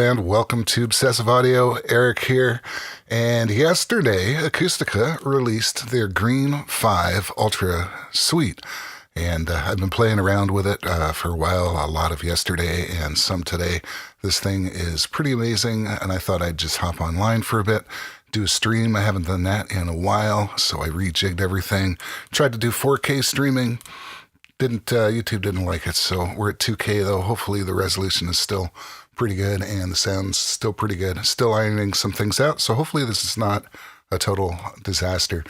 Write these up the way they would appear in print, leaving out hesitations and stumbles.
and welcome to Obsessive Audio. Eric here. And yesterday, Acustica released their Green 5 Ultra Suite. And I've been playing around with it for a while, a lot of yesterday and some today. This thing is pretty amazing, and I thought I'd just hop online for a bit, do a stream. I haven't done that in a while, so I rejigged everything. Tried to do 4K streaming. YouTube didn't like it, so we're at 2K though. Hopefully the resolution is still pretty good and the sound's still pretty good. Still ironing some things out, so hopefully this is not a total disaster.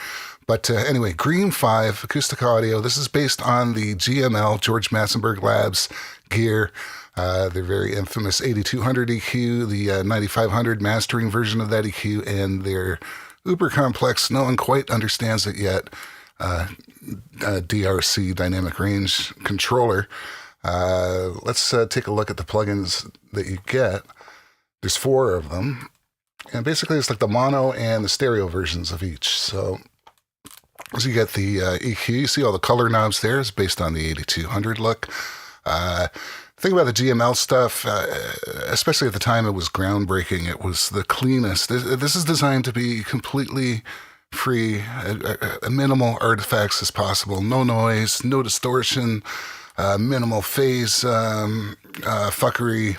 But anyway, Green 5 Acoustic Audio. This is based on the GML, George Massenburg Labs gear. Their very infamous 8200 EQ, the 9500 mastering version of that EQ, and their uber complex, no one quite understands it yet, DRC, Dynamic Range Controller. Let's take a look at the plugins that you get. There's 4 of them, and basically it's like the mono and the stereo versions of each. So you get the EQ, you see all the color knobs there. It's based on the 8200 look. Think about the GML stuff, especially at the time it was groundbreaking. It was the cleanest. This is designed to be completely free, minimal artifacts as possible. No noise, no distortion, minimal phase fuckery.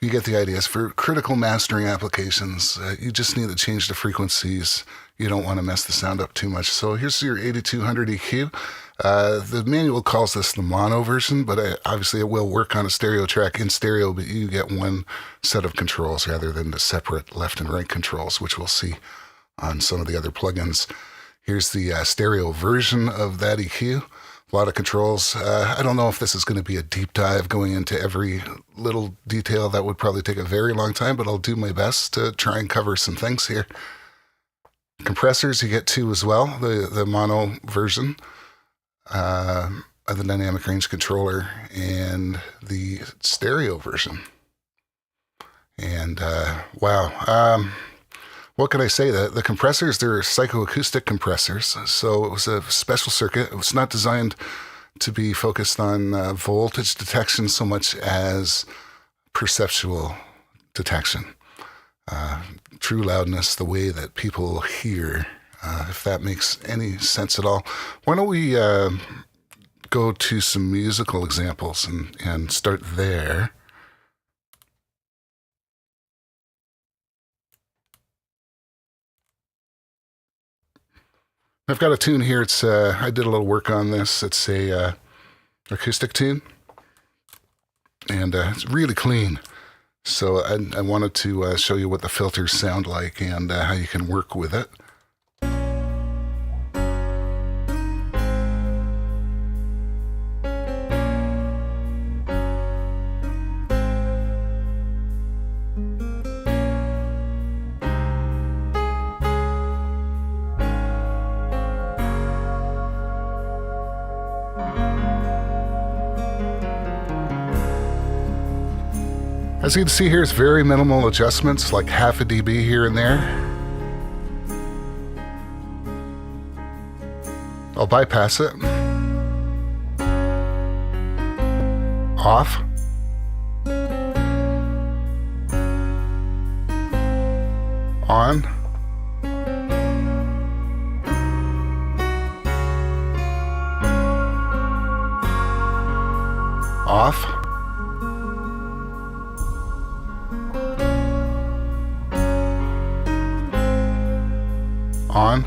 You get the ideas. For critical mastering applications, you just need to change the frequencies. You don't want to mess the sound up too much. So here's your 8200 EQ. The manual calls this the mono version, but obviously it will work on a stereo track in stereo, but you get one set of controls rather than the separate left and right controls, which we'll see on some of the other plugins. Here's the stereo version of that EQ. A lot of controls. I don't know if this is going to be a deep dive going into every little detail. That would probably take a very long time, but I'll do my best to try and cover some things here. Compressors, you get 2 as well. The mono version of the Dynamic Range Controller and the stereo version. And wow. What can I say? The compressors, they're psychoacoustic compressors. So it was a special circuit. It was not designed to be focused on voltage detection so much as perceptual detection. True loudness, the way that people hear, if that makes any sense at all. Why don't we go to some musical examples and start there. I've got a tune here. It's I did a little work on this. It's a acoustic tune, and it's really clean. So I wanted to show you what the filters sound like and how you can work with it. As you can see here, it's very minimal adjustments, like half a dB here and there. I'll bypass it. Off. On. Off. On.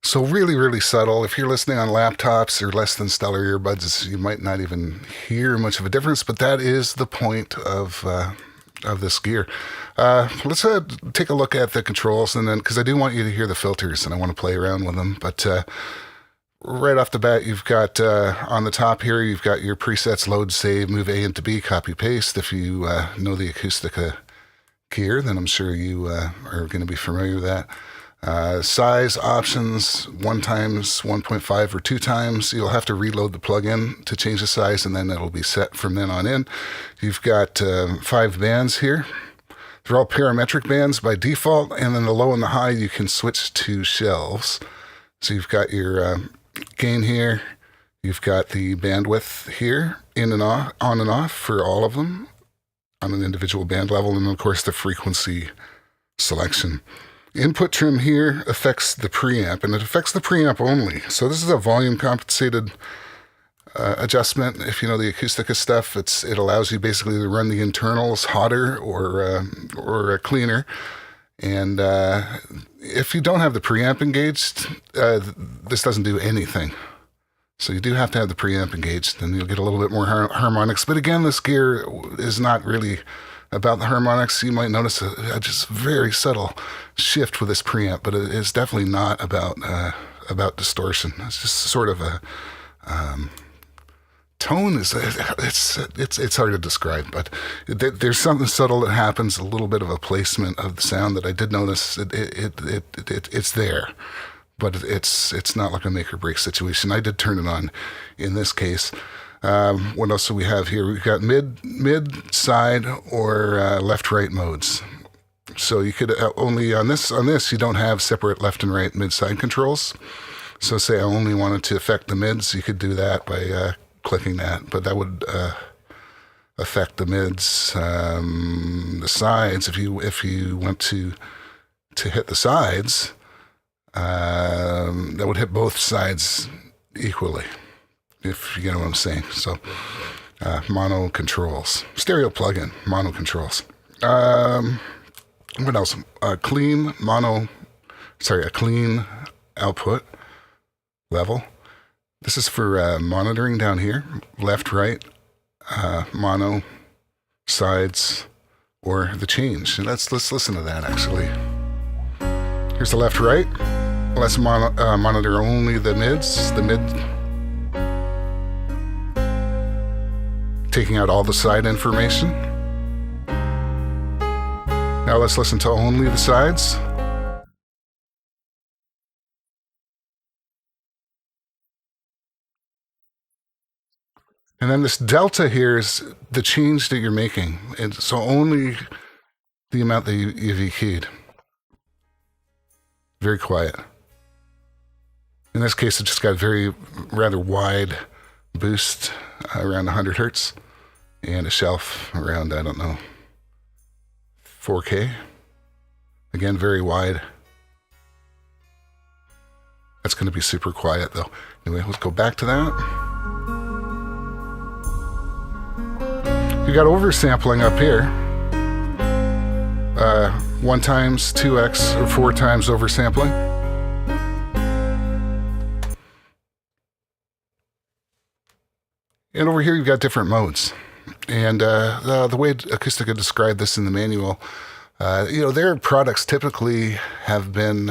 So really subtle. If you're listening on laptops or less than stellar earbuds, you might not even hear much of a difference, but that is the point of this gear. Let's take a look at the controls, and then, because I do want you to hear the filters and I want to play around with them. But right off the bat, you've got on the top here, you've got your presets: load, save, move A into B, copy, paste. If you know the Acustica gear, then I'm sure you are going to be familiar with that. Size options, 1 times, 1.5, or 2 times. You'll have to reload the plugin to change the size, and then it'll be set from then on in. You've got 5 bands here. They're all parametric bands by default, and then the low and the high you can switch to shelves. So you've got your gain here, You've got the bandwidth here, in and off, on and off for all of them on an individual band level, and of course the frequency selection. Input trim here affects the preamp, and it affects the preamp only. So this is a volume compensated adjustment. If you know the Acustica stuff, it allows you basically to run the internals hotter or cleaner. And if you don't have the preamp engaged, this doesn't do anything. So you do have to have the preamp engaged, and you'll get a little bit more harmonics. But again, this gear is not really about the harmonics. You might notice a just very subtle shift with this preamp, but it is definitely not about distortion. It's just sort of a tone it's hard to describe, but there's something subtle that happens, a little bit of a placement of the sound that I did notice. It's there, but it's not like a make or break situation. I did turn it on in this case. What else do we have here? We've got mid, side, or left, right modes. So you could only on this you don't have separate left and right mid side controls. So say I only wanted to affect the mids, you could do that by clicking that, but that would affect the mids. The sides, if you went to hit the sides, that would hit both sides equally, if you get what I'm saying. So mono controls, stereo plugin, mono controls. What else? A clean output level. This is for monitoring down here, left, right, mono, sides, or the change. Let's listen to that actually. Here's the left, right. Let's monitor only the mids, taking out all the side information. Now let's listen to only the sides. And then this delta here is the change that you're making. And so only the amount that you've EQ'd. Very quiet. In this case, it just got very rather wide boost around 100 hertz and a shelf around, I don't know, 4K. Again, very wide. That's going to be super quiet though. Anyway, let's go back to that. You got oversampling up here. 1 times 2x or 4 times oversampling. And over here you've got different modes. And the way Acustica described this in the manual, their products typically have been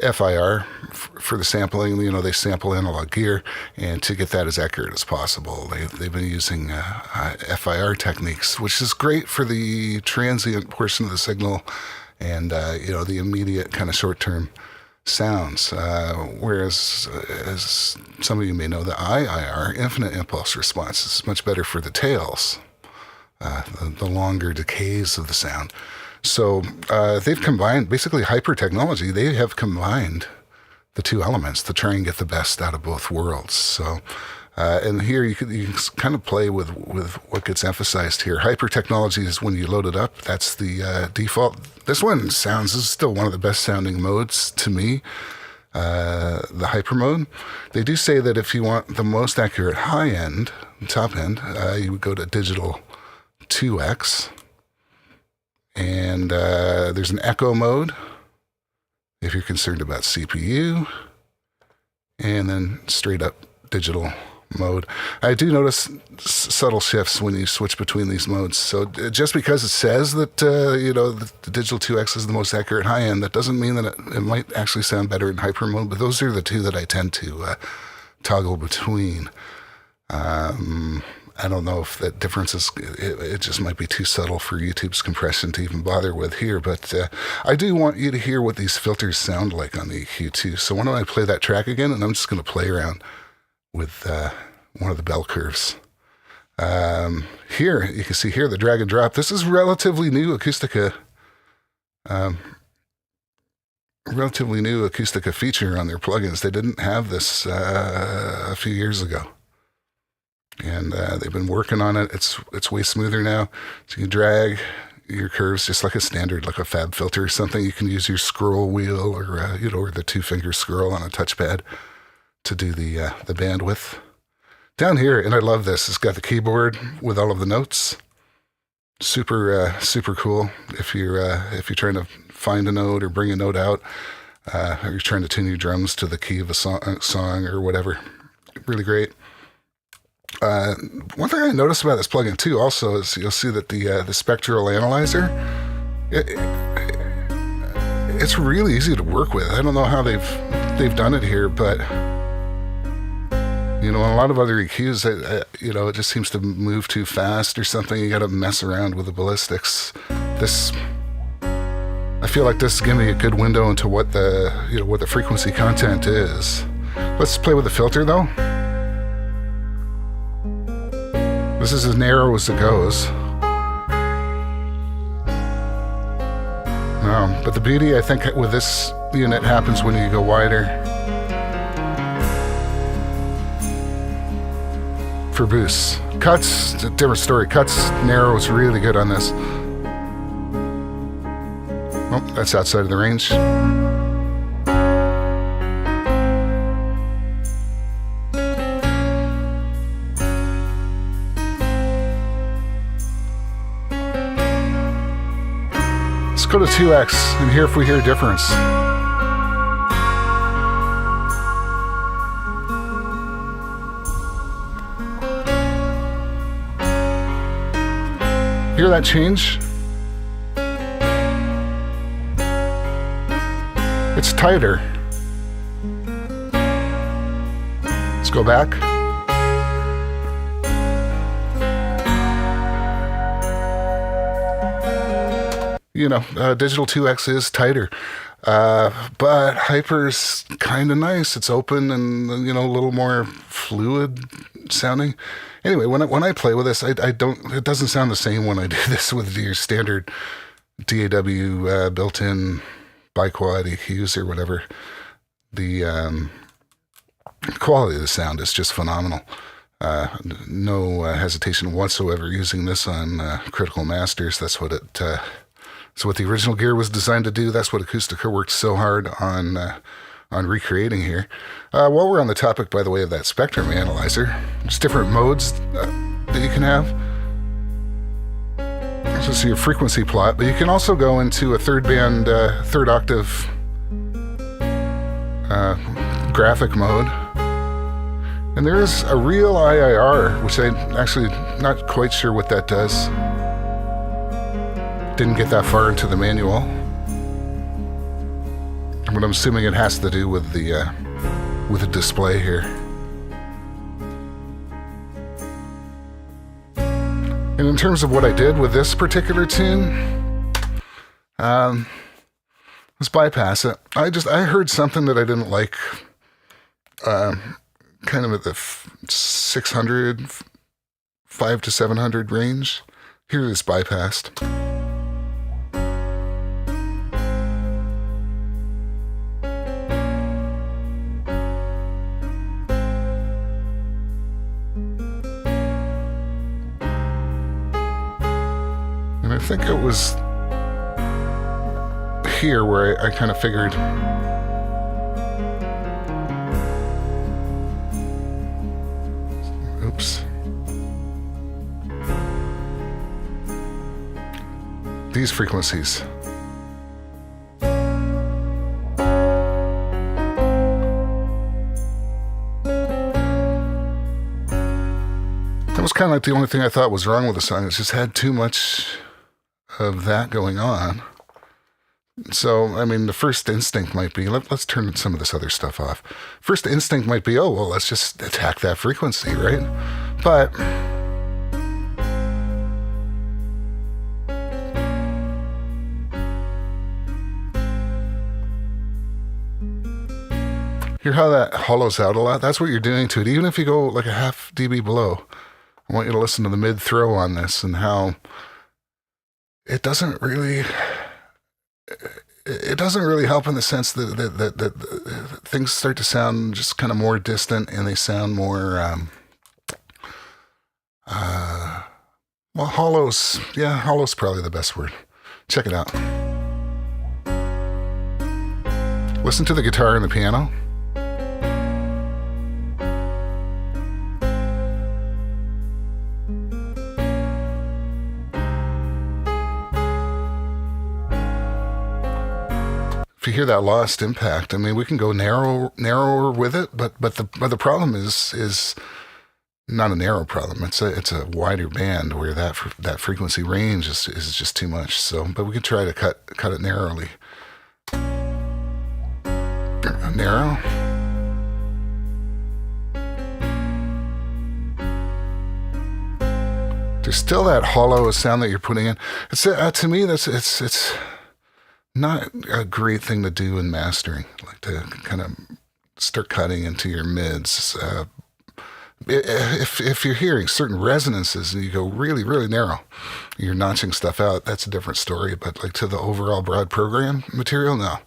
FIR for the sampling. They sample analog gear, and to get that as accurate as possible, they've been using FIR techniques, which is great for the transient portion of the signal and the immediate kind of short-term sounds. Whereas, as some of you may know, the IIR, infinite impulse response, is much better for the tails, the longer decays of the sound. So they've combined, basically hyper technology, they have combined the two elements to try and get the best out of both worlds. So, and here you can kind of play with what gets emphasized here. Hyper technology is when you load it up, that's the default. This one is still one of the best sounding modes to me, the hyper mode. They do say that if you want the most accurate high end, top end, you would go to digital 2x. And there's an echo mode if you're concerned about CPU, and then straight up digital mode. I do notice subtle shifts when you switch between these modes. So just because it says that the digital 2x is the most accurate high end, that doesn't mean that it might actually sound better in hyper mode. But those are the two that I tend to toggle between. I don't know if that difference is, it just might be too subtle for YouTube's compression to even bother with here, but I do want you to hear what these filters sound like on the EQ too. So why don't I play that track again, and I'm just going to play around with one of the bell curves. Here, you can see here the drag and drop. This is relatively new Acustica. relatively new Acustica feature on their plugins. They didn't have this a few years ago. And they've been working on it. It's way smoother now. So you drag your curves just like a standard, like a fab filter or something. You can use your scroll wheel or or the 2-finger scroll on a touchpad to do the bandwidth. Down here, and I love this, it's got the keyboard with all of the notes. Super cool if you're trying to find a note or bring a note out, or you're trying to tune your drums to the key of a song or whatever. Really great. One thing I noticed about this plugin too also is you'll see that the spectral analyzer, it's really easy to work with. I don't know how they've done it here, but in a lot of other EQs, it just seems to move too fast or something. You got to mess around with the ballistics. I feel like this is giving me a good window into what the frequency content is. Let's play with the filter though. This is as narrow as it goes. But the beauty, I think, with this unit happens when you go wider. For boosts. Cuts, it's a different story. Cuts, narrow is really good on this. Oh, that's outside of the range. Let's go to 2x and hear if we hear a difference. Hear that change? It's tighter. Let's go back. Digital 2x is tighter, but Hyper's kind of nice. It's open and a little more fluid sounding. Anyway, when I play with this, it doesn't sound the same when I do this with your standard DAW built-in bi-quad EQs or whatever. The quality of the sound is just phenomenal. No hesitation whatsoever using this on Critical Masters. That's what the original gear was designed to do. That's what Acustica worked so hard on recreating here. While we're on the topic, by the way, of that spectrum analyzer, there's different modes that you can have. So this is your frequency plot, but you can also go into a third octave graphic mode. And there is a real IIR, which I'm actually not quite sure what that does. Didn't get that far into the manual. But I'm assuming it has to do with the display here. And in terms of what I did with this particular tune, let's bypass it. I heard something that I didn't like, kind of at the 600, 5 to 700 range. Here it is bypassed. I think it was here where I kind of figured oops. These frequencies. That was kind of like the only thing I thought was wrong with the song. It just had too much of that going on. So, I mean, the first instinct might be, let's turn some of this other stuff off. First instinct might be, oh, well, let's just attack that frequency, right? But hear how that hollows out a lot? That's what you're doing to it. Even if you go like a half dB below, I want you to listen to the mid throw on this and how it doesn't really, it it doesn't really help in the sense that things start to sound just kind of more distant, and they sound more, well, hollow's, yeah, hollow's probably the best word. Check it out. Listen to the guitar and the piano. If you hear that lost impact, I mean, we can go narrower with it, but the problem is not a narrow problem. It's a wider band where that frequency range is just too much. So, but we can try to cut it narrowly. Narrow. There's still that hollow sound that you're putting in. It's to me it's not a great thing to do in mastering, like to kind of start cutting into your mids. If you're hearing certain resonances and you go really, really narrow, you're notching stuff out, that's a different story. But like to the overall broad program material, no.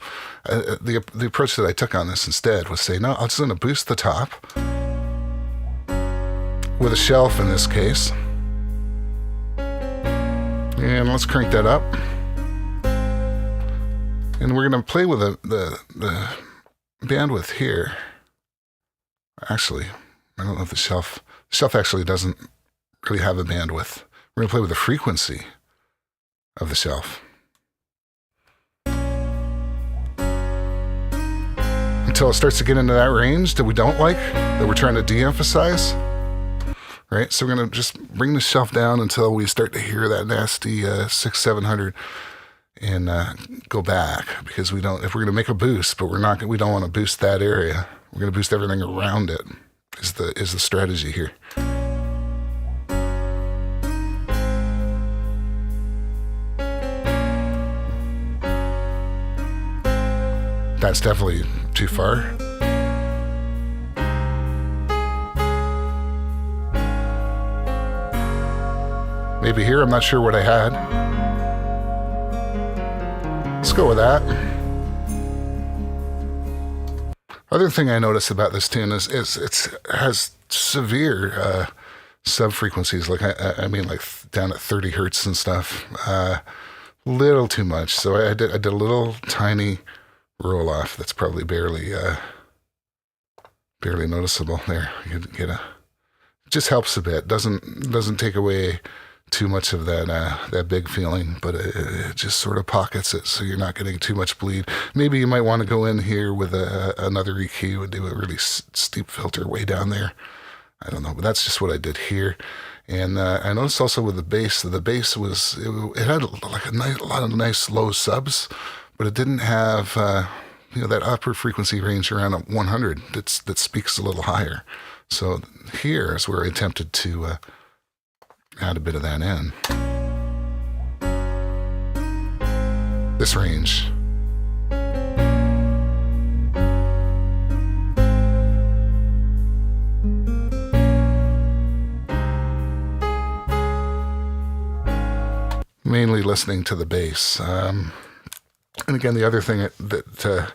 The approach that I took on this instead was say, no, I'm just going to boost the top with a shelf in this case. And let's crank that up. And we're going to play with the bandwidth here. Actually, I don't know if the shelf actually doesn't really have a bandwidth. We're going to play with the frequency of the shelf. Until it starts to get into that range that we don't like, that we're trying to de-emphasize. Right? So we're going to just bring the shelf down until we start to hear that nasty 600-700 and go back, because we don't, if we're going to make a boost, but we don't want to boost that area. We're going to boost everything around it is the strategy here. That's definitely too far. Maybe here, I'm not sure what I had. Let's go with that. Other thing I noticed about this tune is it has severe sub-frequencies, like I mean like down at 30 hertz and stuff. Little too much. So I did a little tiny roll off that's probably barely noticeable. There, you can get it just helps a bit. Doesn't take away too much of that big feeling, but it just sort of pockets it, so you're not getting too much bleed. Maybe you might want to go in here with another EQ and do a really steep filter way down there. I don't know, but that's just what I did here. And I noticed also with the bass it had like a lot of nice low subs, but it didn't have that upper frequency range around 100 that speaks a little higher. So here is where I attempted to add a bit of that in. This range. Mainly listening to the bass. And again, the other thing that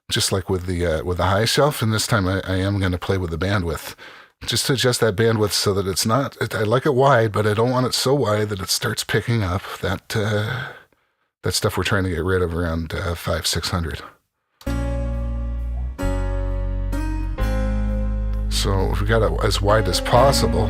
just like with the high shelf, and this time I am going to play with the bandwidth. Just to adjust that bandwidth so that it's not, I like it wide, but I don't want it so wide that it starts picking up that stuff we're trying to get rid of around 500-600. So if we got it as wide as possible.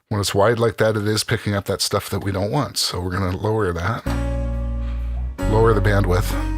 When it's wide like that, it is picking up that stuff that we don't want. So we're going to lower that. Lower the bandwidth.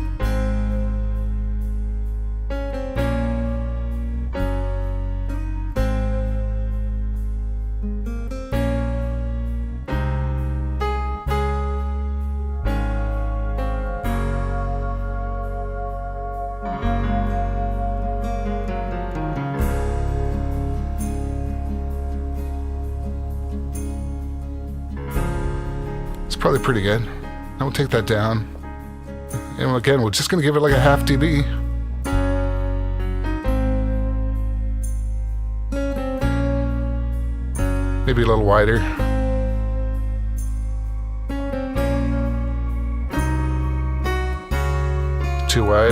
It's probably pretty good. Now we'll take that down. And again, we're just going to give it like a half dB. Maybe a little wider. too wide.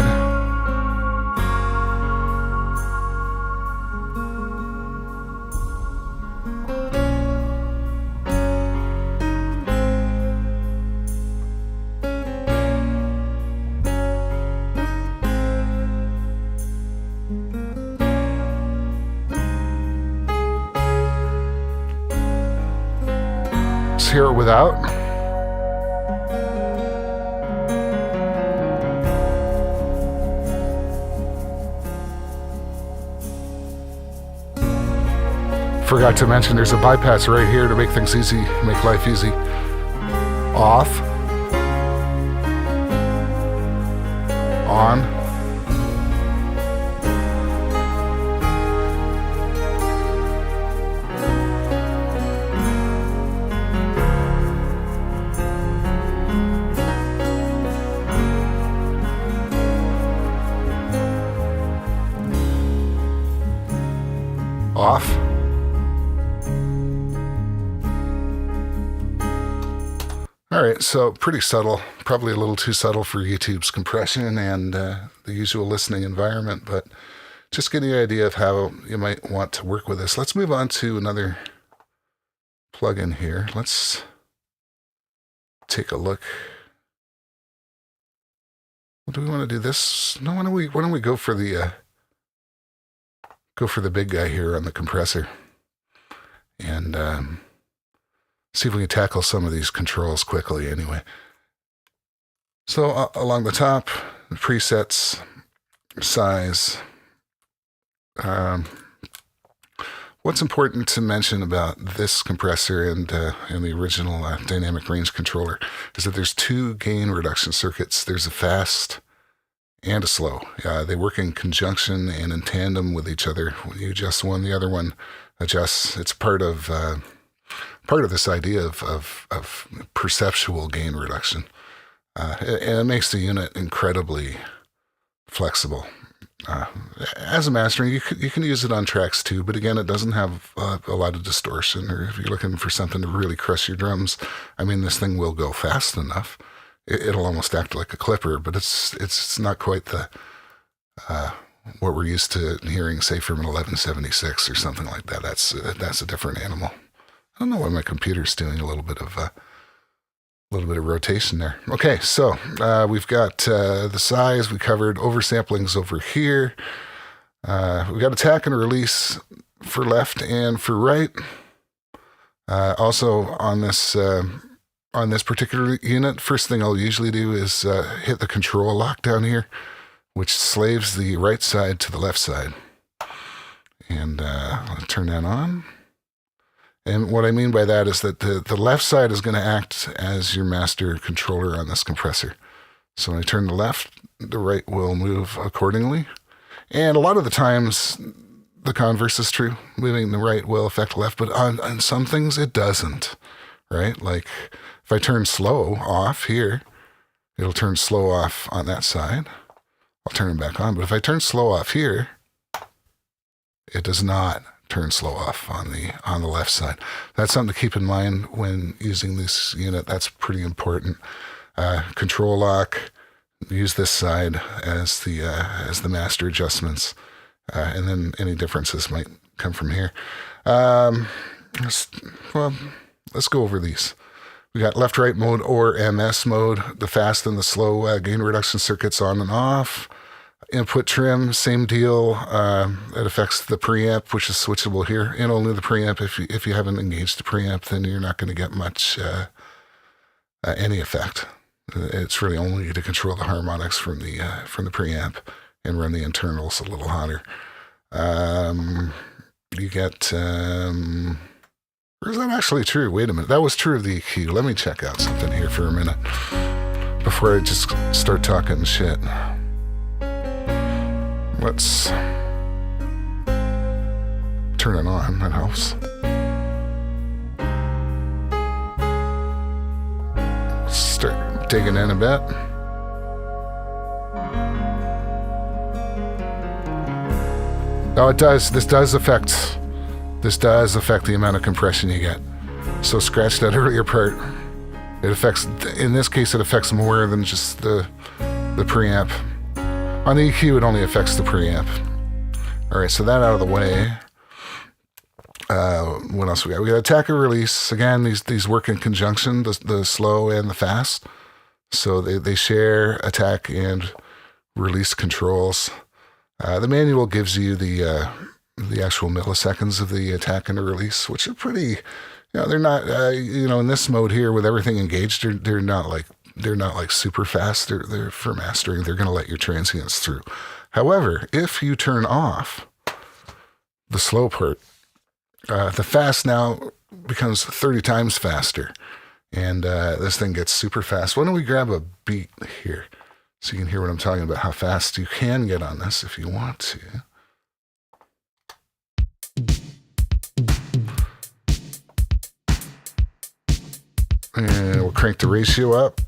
Let's hear it without. Forgot to mention there's a bypass right here to make things easy, make life easy. Off. On. Off. All right, so pretty subtle, probably a little too subtle for YouTube's compression and the usual listening environment, but just getting the idea of how you might want to work with this. Let's move on to another plugin here. Let's take a look. Do we want to do this? No, why don't we go for the big guy here on the compressor and see if we can tackle some of these controls quickly anyway. So along the top, the presets, size. What's important to mention about this compressor and the original dynamic range controller is that there's two gain reduction circuits. There's a fast and a slow. They work in conjunction and in tandem with each other. When you adjust one, the other one adjusts. It's part of this idea of perceptual gain reduction. And it makes the unit incredibly flexible. As a mastering, you can use it on tracks too, but again, it doesn't have a lot of distortion, or if you're looking for something to really crush your drums, I mean, this thing will go fast enough. It'll almost act like a clipper, but it's not quite the what we're used to hearing, say, from an 1176 or something like that. That's a different animal. I don't know why my computer's doing a little bit of rotation there. Okay, so we've got the size. We covered oversamplings over here. We've got attack and release for left and for right. Also on this particular unit, first thing I'll usually do is hit the control lock down here, which slaves the right side to the left side. And I'll turn that on. And what I mean by that is that the left side is going to act as your master controller on this compressor. So when I turn the left, the right will move accordingly. And a lot of the times, the converse is true. Moving the right will affect left, but on some things it doesn't, right? Like if I turn slow off here, it'll turn slow off on that side. I'll turn it back on. But if I turn slow off here, it does not turn slow off on the left side. That's something to keep in mind when using this unit. That's pretty important. Control lock, use this side as the master adjustments, and then any differences might come from here. Let's go over these. We got left-right mode or MS mode, the fast and the slow gain reduction circuits on and off. Input trim, same deal. It affects the preamp, which is switchable here, and only the preamp. If you haven't engaged the preamp, then you're not going to get much any effect. It's really only to control the harmonics from the preamp and run the internals a little hotter. You get. Or is that actually true? Wait a minute, that was true of the EQ. Let me check out something here for a minute before I just start talking shit. Let's turn it on, that helps. Start digging in a bit. Oh, it does. This does affect the amount of compression you get. So scratch that earlier part. It affects, in this case, it affects more than just the preamp. On the EQ, it only affects the preamp. All right, so that out of the way. What else we got? We got attack and release. Again, these work in conjunction, the slow and the fast. So they share attack and release controls. The manual gives you the actual milliseconds of the attack and the release, which are pretty. They're not. In this mode here with everything engaged, they're not like super fast. They're for mastering. They're going to let your transients through. However, if you turn off the slow part, the fast now becomes 30 times faster, and this thing gets super fast. Why don't we grab a beat here so you can hear what I'm talking about, how fast you can get on this if you want to. And we'll crank the ratio up.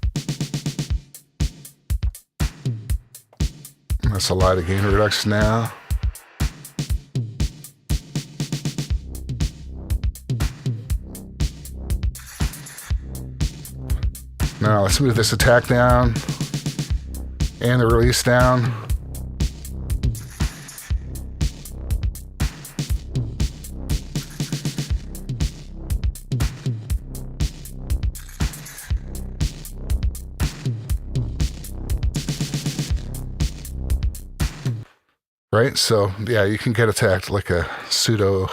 That's a lot of gain reduction now. Now let's move this attack down and the release down. Right, so yeah, you can get attacked like a pseudo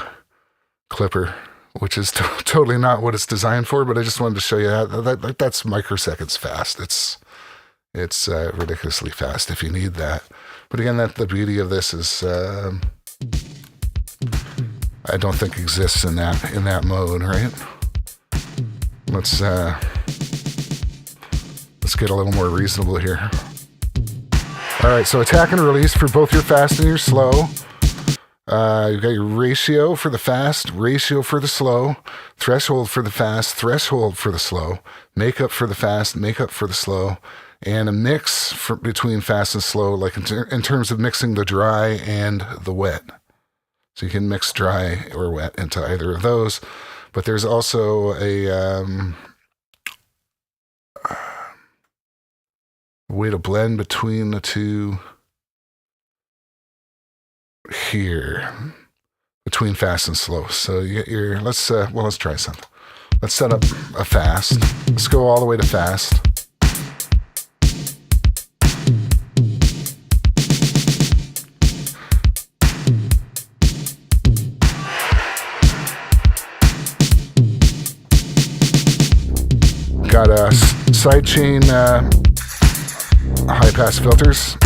clipper, which is totally not what it's designed for. But I just wanted to show you that's microseconds fast. It's ridiculously fast if you need that. But again, the beauty of this is I don't think exists in that mode, right? Let's get a little more reasonable here. All right, so attack and release for both your fast and your slow. You've got your ratio for the fast, ratio for the slow, threshold for the fast, threshold for the slow, makeup for the fast, makeup for the slow, and a mix between fast and slow, like in terms of mixing the dry and the wet. So you can mix dry or wet into either of those. But there's also a way to blend between the two here, between fast and slow. So you get your, let's try something. Let's set up a fast. Let's go all the way to fast. Got a sidechain high-pass filters.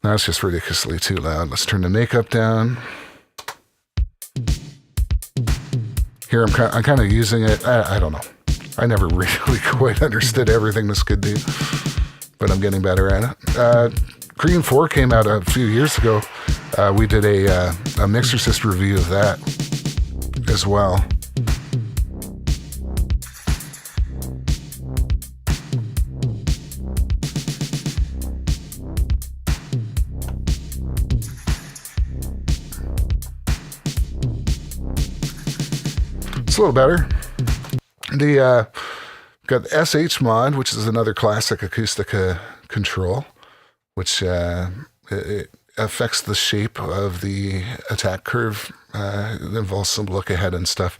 Now it's just ridiculously too loud. Let's turn the makeup down. Here I'm kind of using it. I don't know. I never really quite understood everything this could do, but I'm getting better at it. Green 4 came out a few years ago. We did a Mixer System review of that as well. A little better. Got the SH mod, which is another classic Acustica control, which it affects the shape of the attack curve. It involves some look ahead and stuff.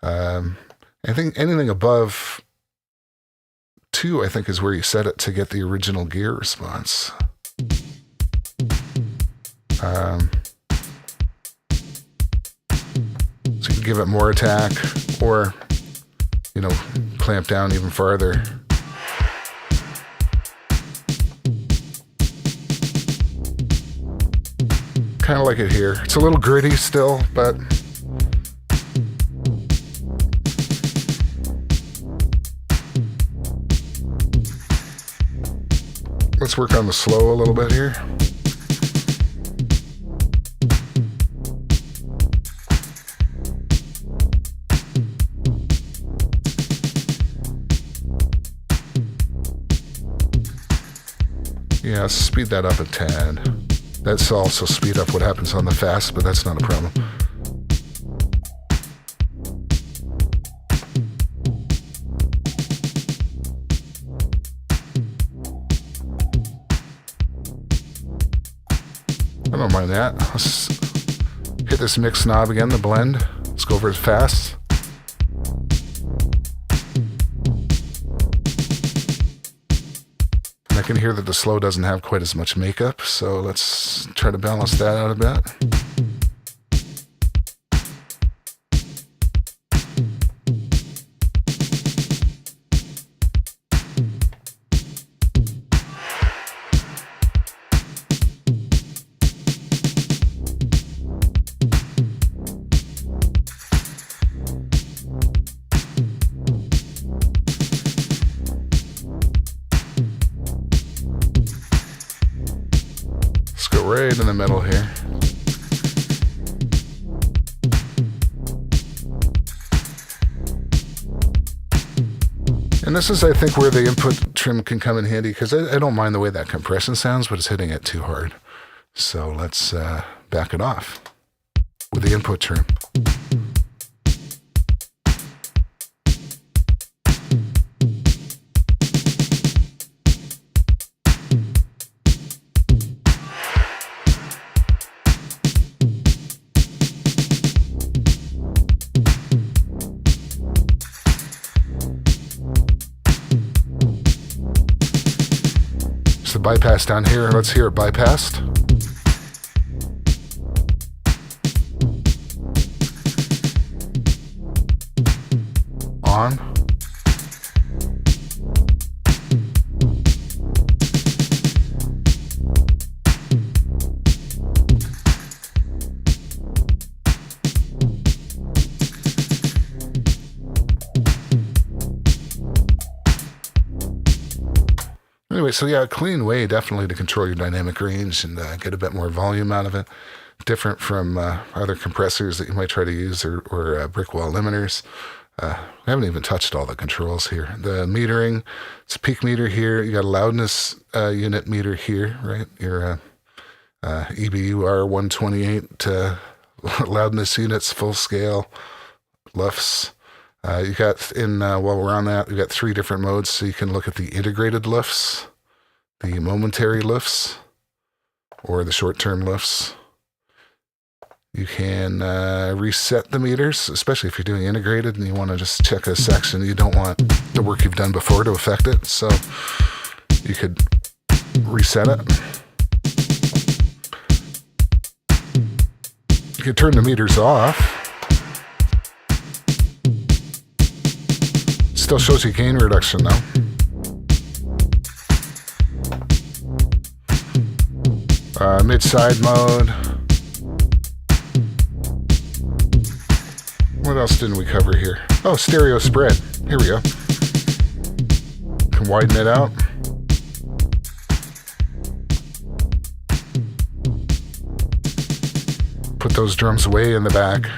I think anything above 2, I think, is where you set it to get the original gear response. So you can give it more attack or, clamp down even farther. Kind of like it here. It's a little gritty still, but let's work on the slow a little bit here. Yeah, speed that up a tad. That's also speed up what happens on the fast, but that's not a problem. don't mind that. Let's hit this mix knob again, the blend. Let's go over it fast. And I can hear that the slow doesn't have quite as much makeup, so let's try to balance that out a bit. Right in the middle here. And this is, I think, where the input trim can come in handy, because I don't mind the way that compression sounds, but it's hitting it too hard. So let's back it off with the input trim. The bypass down here. Let's hear it bypassed. On. Anyway, so yeah, a clean way definitely to control your dynamic range and get a bit more volume out of it. Different from other compressors that you might try to use or brick wall limiters. We haven't even touched all the controls here. The metering, it's a peak meter here. You got a loudness unit meter here, right? Your EBU R128 loudness units, full scale, LUFS. You got while we're on that, we got 3 different modes, so you can look at the integrated LUFS, the momentary LUFS, or the short-term LUFS. You can reset the meters, especially if you're doing integrated and you want to just check a section. You don't want the work you've done before to affect it, so you could reset it. You could turn the meters off. Still shows you gain reduction though. Mid-side mode. What else didn't we cover here? Oh, stereo spread. Here we go. Can widen it out. Put those drums way in the back.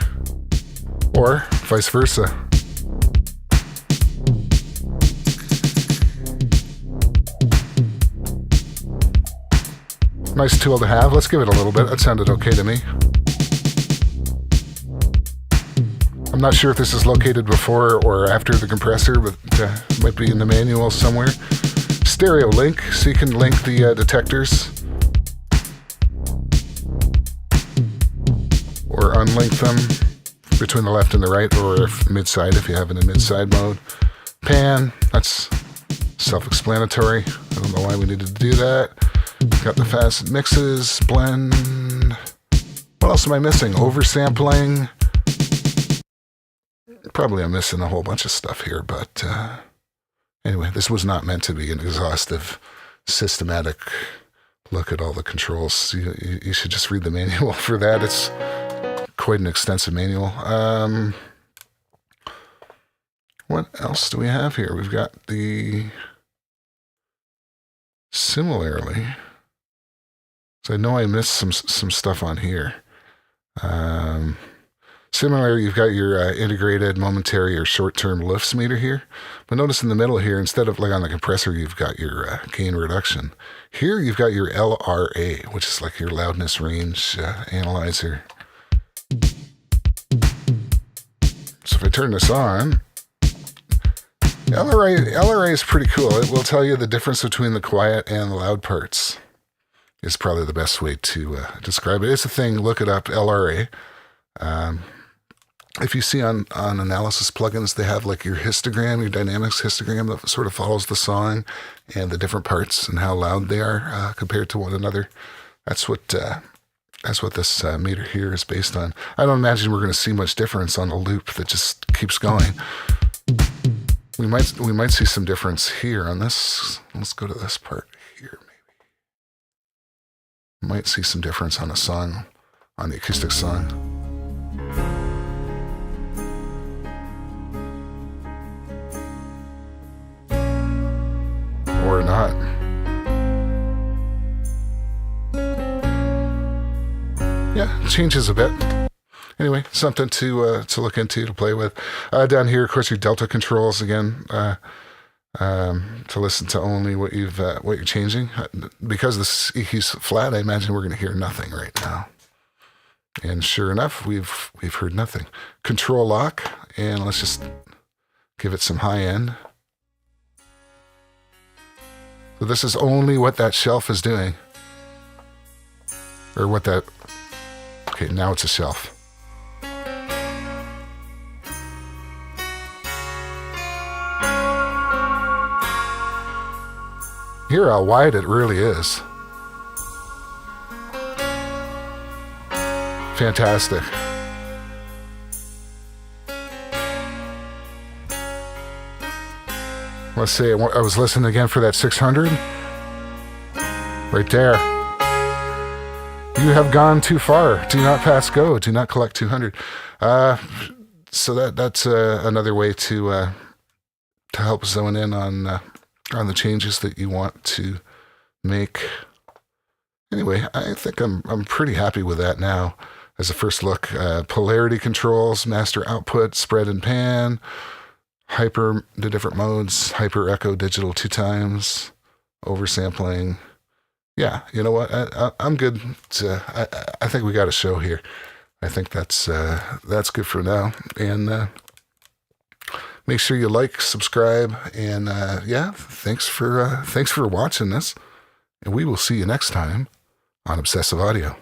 Or vice versa. Nice tool to have. Let's give it a little bit. That sounded okay to me. I'm not sure if this is located before or after the compressor, but it might be in the manual somewhere. Stereo link, so you can link the detectors. Or unlink them between the left and the right, or if mid-side if you have it in mid-side mode. Pan, that's self-explanatory. I don't know why we needed to do that. Got the fast mixes, blend. What else am I missing? Oversampling. Probably I'm missing a whole bunch of stuff here, but anyway, this was not meant to be an exhaustive, systematic look at all the controls. You should just read the manual for that. It's quite an extensive manual. What else do we have here? We've got the similarly. So I know I missed some stuff on here. Similarly, you've got your integrated momentary or short-term LUFS meter here. But notice in the middle here, instead of like on the compressor, you've got your gain reduction. Here you've got your LRA, which is like your loudness range analyzer. So if I turn this on, LRA is pretty cool. It will tell you the difference between the quiet and the loud parts. is probably the best way to describe it. It's a thing. Look it up, LRA. If you see on analysis plugins, they have like your histogram, your dynamics histogram that sort of follows the song and the different parts and how loud they are compared to one another. That's what this meter here is based on. I don't imagine we're going to see much difference on a loop that just keeps going. We might see some difference here on this. Let's go to this part here, maybe. We might see some difference on a song, on the acoustic song. Or not. Yeah, it changes a bit. Anyway, something to look into, to play with. Down here, of course, your delta controls again. To listen to only what you're changing. Because this EQ's flat, I imagine we're going to hear nothing right now. And sure enough, we've heard nothing. Control lock, and let's just give it some high end. So this is only what that shelf is doing. Or what that... Okay, now it's a shelf. Hear how wide it really is. Fantastic. Let's see, I was listening again for that 600. Right there. You have gone too far. Do not pass go. Do not collect 200. So that's another way to help zone in on the changes that you want to make. Anyway, I think I'm pretty happy with that now. As a first look, polarity controls, master output, spread and pan. Hyper, the different modes, hyper echo digital 2 times, oversampling. Yeah, you know what? I'm good. I think we got a show here. I think that's good for now. And make sure you like, subscribe, and yeah, thanks for watching this. And we will see you next time on Obsessive Audio.